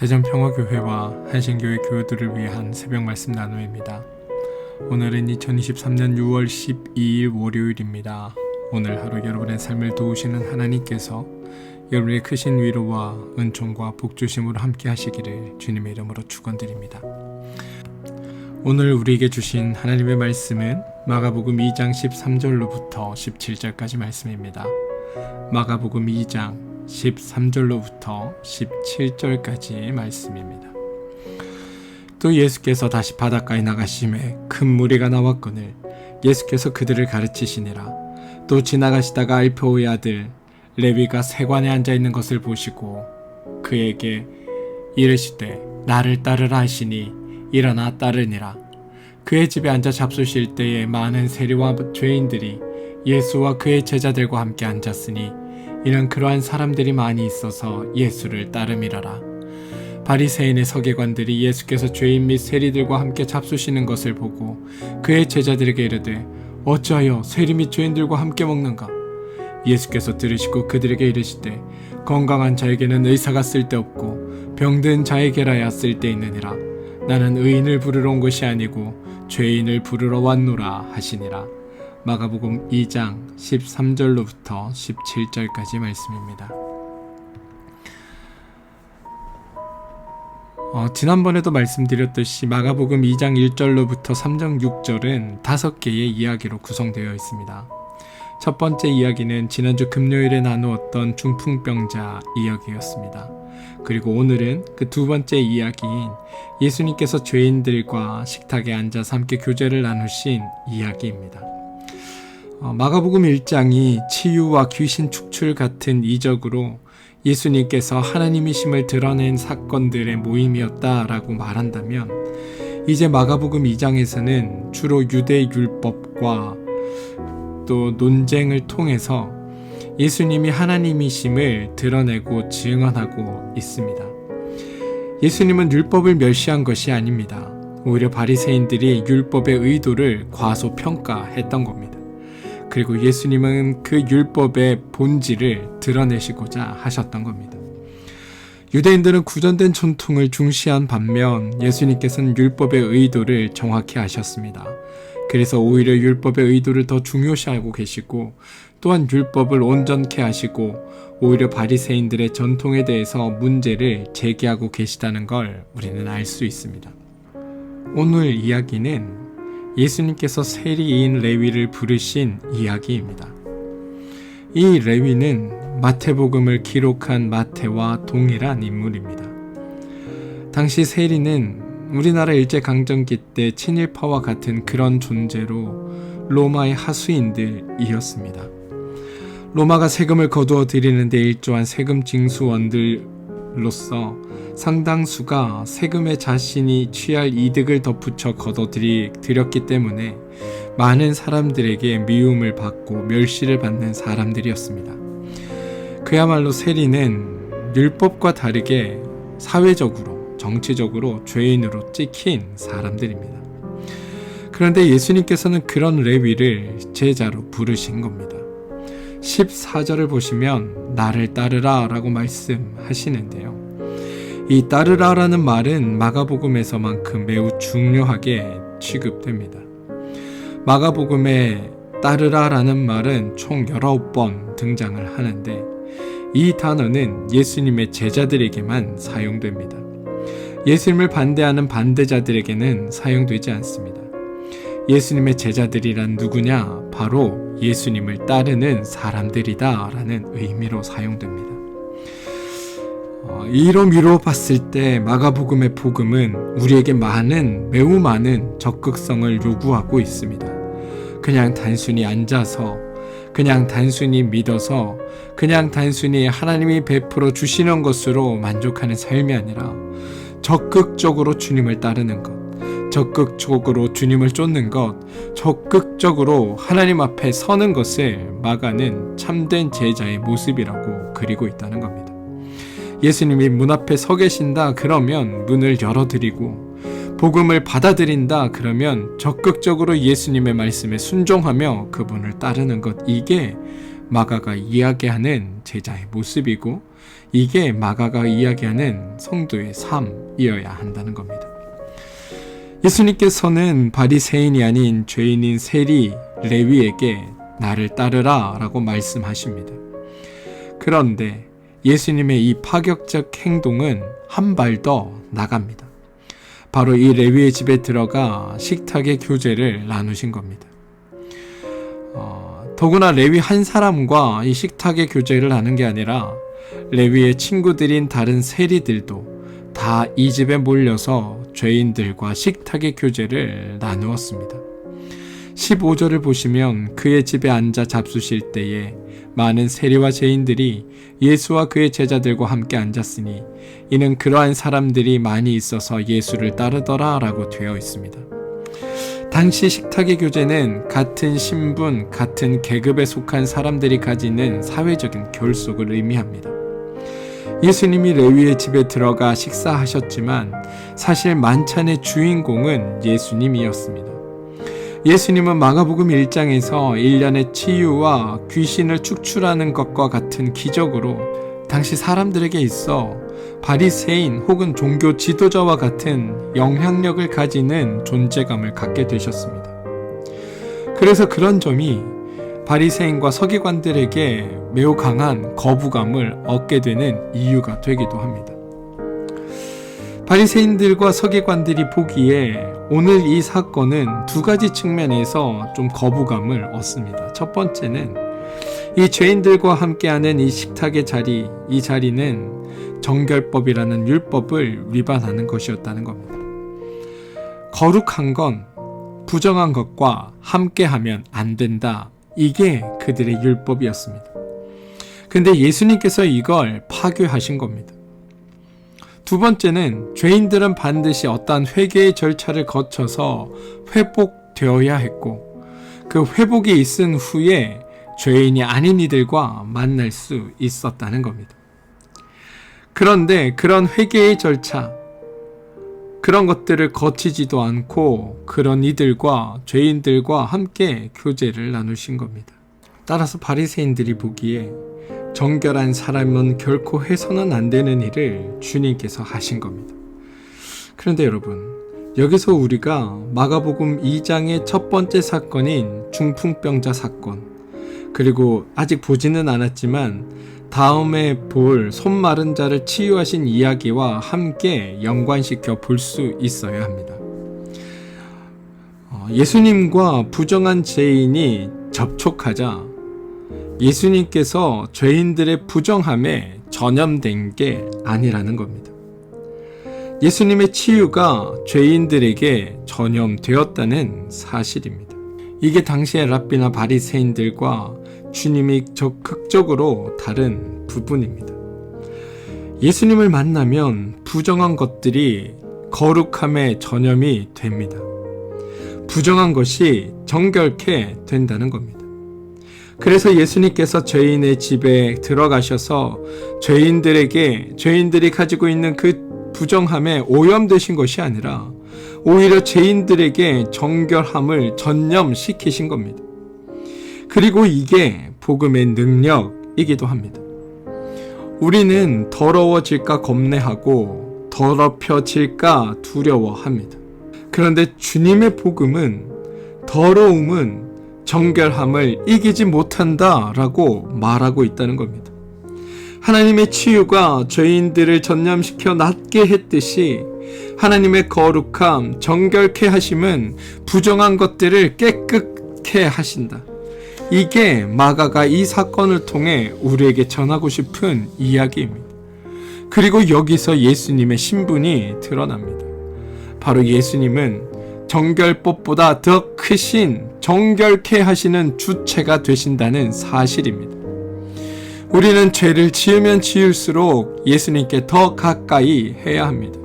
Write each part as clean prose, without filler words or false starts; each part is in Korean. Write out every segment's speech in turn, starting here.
대전평화교회와 한신교회 교우들을 위한 새벽 말씀 나눔입니다. 오늘은 2023년 6월 12일 월요일입니다. 오늘 하루 여러분의 삶을 도우시는 하나님께서 여러분의 크신 위로와 은총과 복주심으로 함께 하시기를 주님의 이름으로 축원드립니다. 오늘 우리에게 주신 하나님의 말씀은 마가복음 2장 13절로부터 17절까지 말씀입니다. 마가복음 2장 13절로부터 17절까지 말씀입니다. 또 예수께서 다시 바닷가에 나가심에 큰 무리가 나왔거늘 예수께서 그들을 가르치시니라. 또 지나가시다가 알페오의 아들 레위가 세관에 앉아있는 것을 보시고 그에게 이르시되 나를 따르라 하시니 일어나 따르니라. 그의 집에 앉아 잡수실 때에 많은 세리와 죄인들이 예수와 그의 제자들과 함께 앉았으니 이는 그러한 사람들이 많이 있어서 예수를 따름이라라. 바리새인의 서기관들이 예수께서 죄인 및 세리들과 함께 잡수시는 것을 보고 그의 제자들에게 이르되 어찌하여 세리 및 죄인들과 함께 먹는가? 예수께서 들으시고 그들에게 이르시되 건강한 자에게는 의사가 쓸데없고 병든 자에게라야 쓸데있느니라. 나는 의인을 부르러 온 것이 아니고 죄인을 부르러 왔노라 하시니라. 마가복음 2장 13절로부터 17절까지 말씀입니다. 지난번에도 말씀드렸듯이 마가복음 2장 1절로부터 3장 6절은 5개의 이야기로 구성되어 있습니다. 첫 번째 이야기는 지난주 금요일에 나누었던 중풍병자 이야기였습니다. 그리고 오늘은 그 두 번째 이야기인 예수님께서 죄인들과 식탁에 앉아서 함께 교제를 나누신 이야기입니다. 마가복음 1장이 치유와 귀신 축출 같은 이적으로 예수님께서 하나님이심을 드러낸 사건들의 모임이었다라고 말한다면 이제 마가복음 2장에서는 주로 유대 율법과 또 논쟁을 통해서 예수님이 하나님이심을 드러내고 증언하고 있습니다. 예수님은 율법을 멸시한 것이 아닙니다. 오히려 바리새인들이 율법의 의도를 과소평가했던 겁니다. 그리고 예수님은 그 율법의 본질을 드러내시고자 하셨던 겁니다. 유대인들은 구전된 전통을 중시한 반면 예수님께서는 율법의 의도를 정확히 아셨습니다. 그래서 오히려 율법의 의도를 더 중요시하고 계시고 또한 율법을 온전케 하시고 오히려 바리새인들의 전통에 대해서 문제를 제기하고 계시다는 걸 우리는 알 수 있습니다. 오늘 이야기는 예수님께서 세리인 레위를 부르신 이야기입니다. 이 레위는 마태복음을 기록한 마태와 동일한 인물입니다. 당시 세리는 우리나라 일제강점기 때 친일파와 같은 그런 존재로 로마의 하수인들이었습니다. 로마가 세금을 거두어 들이는데 일조한 세금 징수원들로서 상당수가 세금에 자신이 취할 이득을 덧붙여 거둬들였기 때문에 많은 사람들에게 미움을 받고 멸시를 받는 사람들이었습니다. 그야말로 세리는 율법과 다르게 사회적으로, 정치적으로 죄인으로 찍힌 사람들입니다. 그런데 예수님께서는 그런 레위를 제자로 부르신 겁니다. 14절을 보시면 나를 따르라 라고 말씀하시는데요. 이 따르라라는 말은 마가복음에서만큼 매우 중요하게 취급됩니다. 마가복음에 따르라라는 말은 총 19번 등장을 하는데 이 단어는 예수님의 제자들에게만 사용됩니다. 예수님을 반대하는 반대자들에게는 사용되지 않습니다. 예수님의 제자들이란 누구냐? 바로 예수님을 따르는 사람들이다 라는 의미로 사용됩니다. 이런 위로 봤을 때 마가복음의 복음은 우리에게 매우 많은 적극성을 요구하고 있습니다. 그냥 단순히 앉아서, 그냥 단순히 믿어서, 그냥 단순히 하나님이 베풀어 주시는 것으로 만족하는 삶이 아니라 적극적으로 주님을 따르는 것, 적극적으로 주님을 쫓는 것, 적극적으로 하나님 앞에 서는 것을 마가는 참된 제자의 모습이라고 그리고 있다는 겁니다. 예수님이 문 앞에 서 계신다 그러면 문을 열어드리고 복음을 받아들인다 그러면 적극적으로 예수님의 말씀에 순종하며 그분을 따르는 것, 이게 마가가 이야기하는 제자의 모습이고 이게 마가가 이야기하는 성도의 삶이어야 한다는 겁니다. 예수님께서는 바리새인이 아닌 죄인인 세리 레위에게 나를 따르라 라고 말씀하십니다. 그런데 예수님의 이 파격적 행동은 한 발 더 나갑니다. 바로 이 레위의 집에 들어가 식탁의 교제를 나누신 겁니다. 더구나 레위 한 사람과 이 식탁의 교제를 나눈 게 아니라 레위의 친구들인 다른 세리들도 다 이 집에 몰려서 죄인들과 식탁의 교제를 나누었습니다. 15절을 보시면 그의 집에 앉아 잡수실 때에 많은 세리와 죄인들이 예수와 그의 제자들과 함께 앉았으니 이는 그러한 사람들이 많이 있어서 예수를 따르더라 라고 되어 있습니다. 당시 식탁의 교제는 같은 신분, 같은 계급에 속한 사람들이 가지는 사회적인 결속을 의미합니다. 예수님이 레위의 집에 들어가 식사하셨지만 사실 만찬의 주인공은 예수님이었습니다. 예수님은 마가복음 1장에서 1년의 치유와 귀신을 축출하는 것과 같은 기적으로 당시 사람들에게 있어 바리새인 혹은 종교 지도자와 같은 영향력을 가지는 존재감을 갖게 되셨습니다. 그래서 그런 점이 바리새인과 서기관들에게 매우 강한 거부감을 얻게 되는 이유가 되기도 합니다. 바리새인들과 서기관들이 보기에 오늘 이 사건은 두 가지 측면에서 좀 거부감을 얻습니다. 첫 번째는 이 죄인들과 함께하는 이 식탁의 자리, 이 자리는 정결법이라는 율법을 위반하는 것이었다는 겁니다. 거룩한 건 부정한 것과 함께하면 안 된다. 이게 그들의 율법이었습니다. 근데 예수님께서 이걸 파괴하신 겁니다. 두 번째는 죄인들은 반드시 어떠한 회개의 절차를 거쳐서 회복되어야 했고 그 회복이 있은 후에 죄인이 아닌 이들과 만날 수 있었다는 겁니다. 그런데 그런 회개의 절차, 그런 것들을 거치지도 않고 그런 이들과 죄인들과 함께 교제를 나누신 겁니다. 따라서 바리새인들이 보기에 정결한 사람은 결코 해서는 안 되는 일을 주님께서 하신 겁니다. 그런데 여러분, 여기서 우리가 마가복음 2장의 첫 번째 사건인 중풍병자 사건, 그리고 아직 보지는 않았지만 다음에 볼 손 마른 자를 치유하신 이야기와 함께 연관시켜 볼 수 있어야 합니다. 예수님과 부정한 죄인이 접촉하자 예수님께서 죄인들의 부정함에 전염된 게 아니라는 겁니다. 예수님의 치유가 죄인들에게 전염되었다는 사실입니다. 이게 당시의 랍비나 바리새인들과 주님이 적극적으로 다른 부분입니다. 예수님을 만나면 부정한 것들이 거룩함에 전염이 됩니다. 부정한 것이 정결케 된다는 겁니다. 그래서 예수님께서 죄인의 집에 들어가셔서 죄인들이 가지고 있는 그 부정함에 오염되신 것이 아니라 오히려 죄인들에게 정결함을 전염시키신 겁니다. 그리고 이게 복음의 능력이기도 합니다. 우리는 더러워질까 겁내하고 더럽혀질까 두려워합니다. 그런데 주님의 복음은 더러움은 정결함을 이기지 못한다라고 말하고 있다는 겁니다. 하나님의 치유가 죄인들을 전념시켜 낫게 했듯이 하나님의 거룩함, 정결케 하심은 부정한 것들을 깨끗게 하신다. 이게 마가가 이 사건을 통해 우리에게 전하고 싶은 이야기입니다. 그리고 여기서 예수님의 신분이 드러납니다. 바로 예수님은 정결법보다 더 크신 정결케 하시는 주체가 되신다는 사실입니다. 우리는 죄를 지으면 지을수록 예수님께 더 가까이 해야 합니다.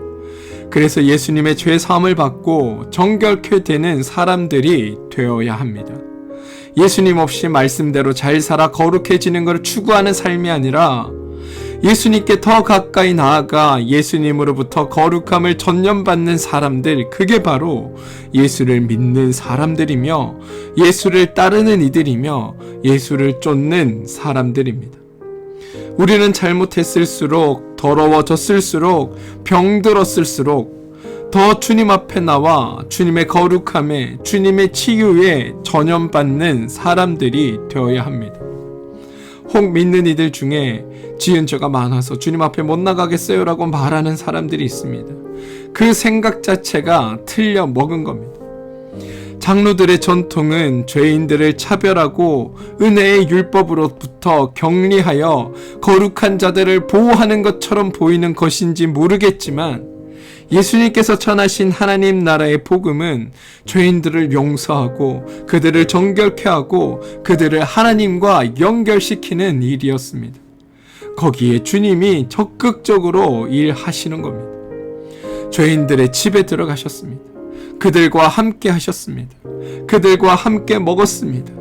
그래서 예수님의 죄 사함을 받고 정결케 되는 사람들이 되어야 합니다. 예수님 없이 말씀대로 잘 살아 거룩해지는 것을 추구하는 삶이 아니라 예수님께 더 가까이 나아가 예수님으로부터 거룩함을 전념받는 사람들, 그게 바로 예수를 믿는 사람들이며 예수를 따르는 이들이며 예수를 쫓는 사람들입니다. 우리는 잘못했을수록, 더러워졌을수록, 병들었을수록 더 주님 앞에 나와 주님의 거룩함에, 주님의 치유에 전념받는 사람들이 되어야 합니다. 혹 믿는 이들 중에 지은 죄가 많아서 주님 앞에 못 나가겠어요 라고 말하는 사람들이 있습니다. 그 생각 자체가 틀려 먹은 겁니다. 장로들의 전통은 죄인들을 차별하고 은혜의 율법으로부터 격리하여 거룩한 자들을 보호하는 것처럼 보이는 것인지 모르겠지만 예수님께서 전하신 하나님 나라의 복음은 죄인들을 용서하고 그들을 정결케 하고 그들을 하나님과 연결시키는 일이었습니다. 거기에 주님이 적극적으로 일하시는 겁니다. 죄인들의 집에 들어가셨습니다. 그들과 함께 하셨습니다. 그들과 함께 먹었습니다.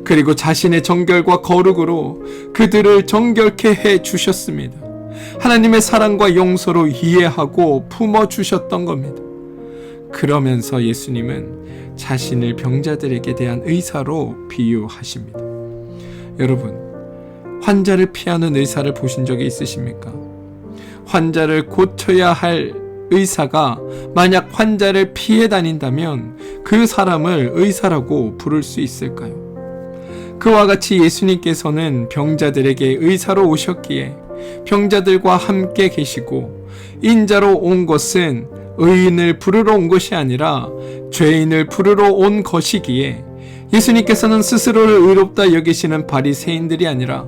그리고 자신의 정결과 거룩으로 그들을 정결케 해 주셨습니다. 하나님의 사랑과 용서로 이해하고 품어주셨던 겁니다. 그러면서 예수님은 자신을 병자들에게 대한 의사로 비유하십니다. 여러분, 환자를 피하는 의사를 보신 적이 있으십니까? 환자를 고쳐야 할 의사가 만약 환자를 피해 다닌다면 그 사람을 의사라고 부를 수 있을까요? 그와 같이 예수님께서는 병자들에게 의사로 오셨기에 병자들과 함께 계시고, 인자로 온 것은 의인을 부르러 온 것이 아니라 죄인을 부르러 온 것이기에 예수님께서는 스스로를 의롭다 여기시는 바리새인들이 아니라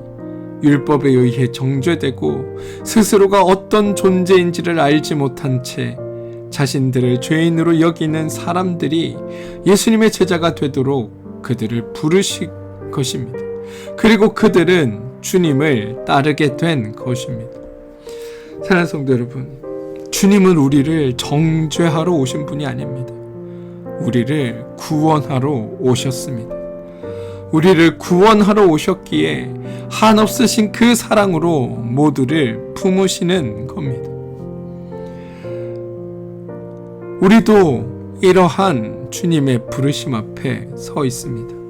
율법에 의해 정죄되고 스스로가 어떤 존재인지를 알지 못한 채 자신들을 죄인으로 여기는 사람들이 예수님의 제자가 되도록 그들을 부르신 것입니다. 그리고 그들은 주님을 따르게 된 것입니다. 사랑하는 성도 여러분, 주님은 우리를 정죄하러 오신 분이 아닙니다. 우리를 구원하러 오셨습니다. 우리를 구원하러 오셨기에 한없으신 그 사랑으로 모두를 품으시는 겁니다. 우리도 이러한 주님의 부르심 앞에 서 있습니다.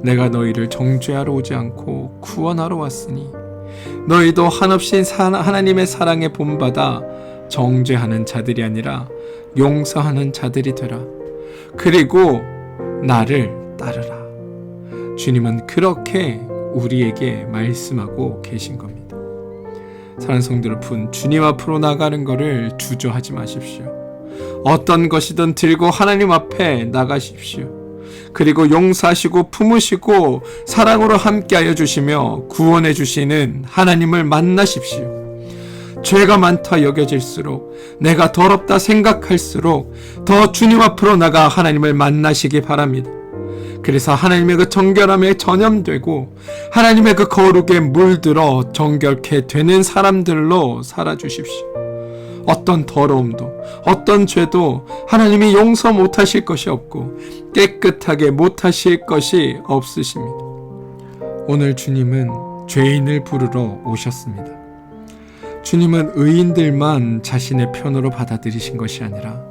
내가 너희를 정죄하러 오지 않고 구원하러 왔으니 너희도 한없이 하나님의 사랑에 본받아 정죄하는 자들이 아니라 용서하는 자들이 되라. 그리고 나를 따르라. 주님은 그렇게 우리에게 말씀하고 계신 겁니다. 사랑하는 성도 여러분, 주님 앞으로 나가는 것을 주저하지 마십시오. 어떤 것이든 들고 하나님 앞에 나가십시오. 그리고 용서하시고 품으시고 사랑으로 함께하여 주시며 구원해 주시는 하나님을 만나십시오. 죄가 많다 여겨질수록, 내가 더럽다 생각할수록 더 주님 앞으로 나가 하나님을 만나시기 바랍니다. 그래서 하나님의 그 정결함에 전염되고 하나님의 그 거룩에 물들어 정결케 되는 사람들로 살아주십시오. 어떤 더러움도, 어떤 죄도 하나님이 용서 못하실 것이 없고 깨끗하게 못하실 것이 없으십니다. 오늘 주님은 죄인을 부르러 오셨습니다. 주님은 의인들만 자신의 편으로 받아들이신 것이 아니라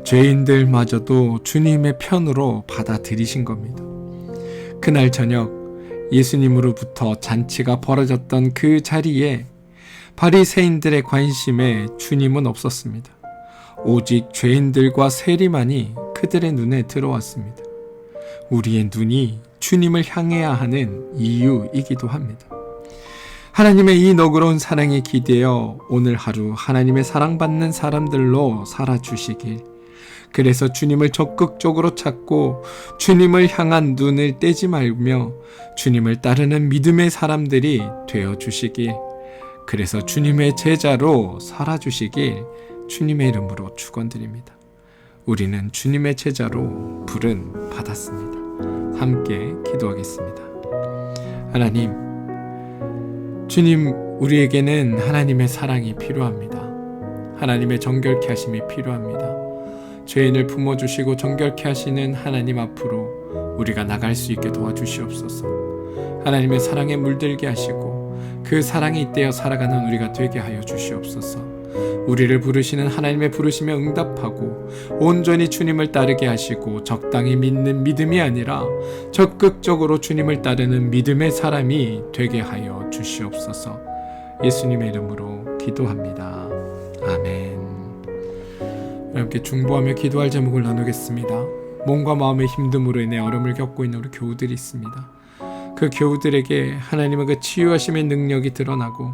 죄인들마저도 주님의 편으로 받아들이신 겁니다. 그날 저녁 예수님으로부터 잔치가 벌어졌던 그 자리에 바리새인들의 관심에 주님은 없었습니다. 오직 죄인들과 세리만이 그들의 눈에 들어왔습니다. 우리의 눈이 주님을 향해야 하는 이유이기도 합니다. 하나님의 이 너그러운 사랑에 기대어 오늘 하루 하나님의 사랑받는 사람들로 살아주시길, 그래서 주님을 적극적으로 찾고 주님을 향한 눈을 떼지 말며 주님을 따르는 믿음의 사람들이 되어주시길, 그래서 주님의 제자로 살아주시길 주님의 이름으로 축원드립니다. 우리는 주님의 제자로 부름 받았습니다. 함께 기도하겠습니다. 하나님, 주님, 우리에게는 하나님의 사랑이 필요합니다. 하나님의 정결케 하심이 필요합니다. 죄인을 품어주시고 정결케 하시는 하나님 앞으로 우리가 나갈 수 있게 도와주시옵소서. 하나님의 사랑에 물들게 하시고 그 사랑에 잇대어 살아가는 우리가 되게 하여 주시옵소서. 우리를 부르시는 하나님의 부르심에 응답하고 온전히 주님을 따르게 하시고 적당히 믿는 믿음이 아니라 적극적으로 주님을 따르는 믿음의 사람이 되게 하여 주시옵소서. 예수님의 이름으로 기도합니다. 아멘. 함께 중보하며 기도할 제목을 나누겠습니다. 몸과 마음의 힘듦으로 인해 어려움을 겪고 있는 우리 교우들이 있습니다. 그 교우들에게 하나님의 그 치유하심의 능력이 드러나고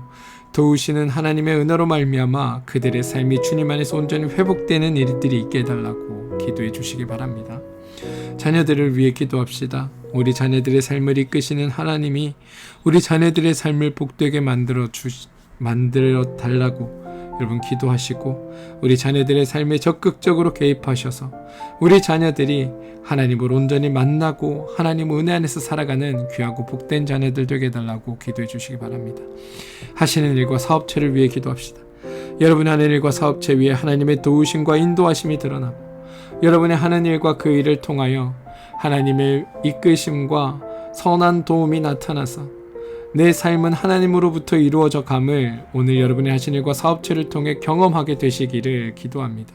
도우시는 하나님의 은혜로 말미암아 그들의 삶이 주님 안에서 온전히 회복되는 일들이 있게 해달라고 기도해 주시기 바랍니다. 자녀들을 위해 기도합시다. 우리 자녀들의 삶을 이끄시는 하나님이 우리 자녀들의 삶을 복되게 만들어 달라고 여러분 기도하시고 우리 자녀들의 삶에 적극적으로 개입하셔서 우리 자녀들이 하나님을 온전히 만나고 하나님 은혜 안에서 살아가는 귀하고 복된 자녀들 되게 해달라고 기도해 주시기 바랍니다. 하시는 일과 사업체를 위해 기도합시다. 여러분의 하는 일과 사업체 위에 하나님의 도우심과 인도하심이 드러나고 여러분의 하는 일과 그 일을 통하여 하나님의 이끄심과 선한 도움이 나타나서 내 삶은 하나님으로부터 이루어져 감을 오늘 여러분의 하신 일과 사업체를 통해 경험하게 되시기를 기도합니다.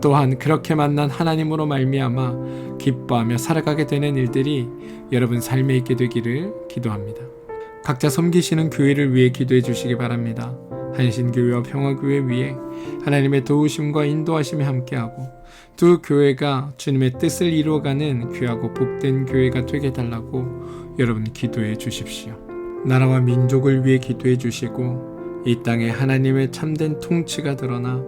또한 그렇게 만난 하나님으로 말미암아 기뻐하며 살아가게 되는 일들이 여러분 삶에 있게 되기를 기도합니다. 각자 섬기시는 교회를 위해 기도해 주시기 바랍니다. 한신교회와 평화교회 위에 하나님의 도우심과 인도하심이 함께하고 두 교회가 주님의 뜻을 이루어가는 귀하고 복된 교회가 되게 해달라고 여러분 기도해 주십시오. 나라와 민족을 위해 기도해 주시고 이 땅에 하나님의 참된 통치가 드러나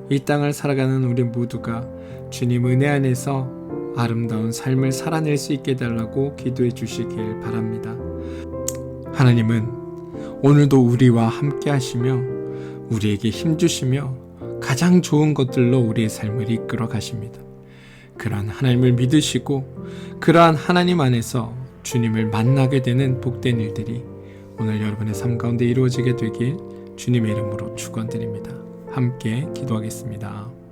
이 땅을 살아가는 우리 모두가 주님 은혜 안에서 아름다운 삶을 살아낼 수 있게 해달라고 기도해 주시길 바랍니다. 하나님은 오늘도 우리와 함께 하시며 우리에게 힘주시며 가장 좋은 것들로 우리의 삶을 이끌어 가십니다. 그러한 하나님을 믿으시고 그러한 하나님 안에서 주님을 만나게 되는 복된 일들이 오늘 여러분의 삶 가운데 이루어지게 되길 주님의 이름으로 축원드립니다. 함께 기도하겠습니다.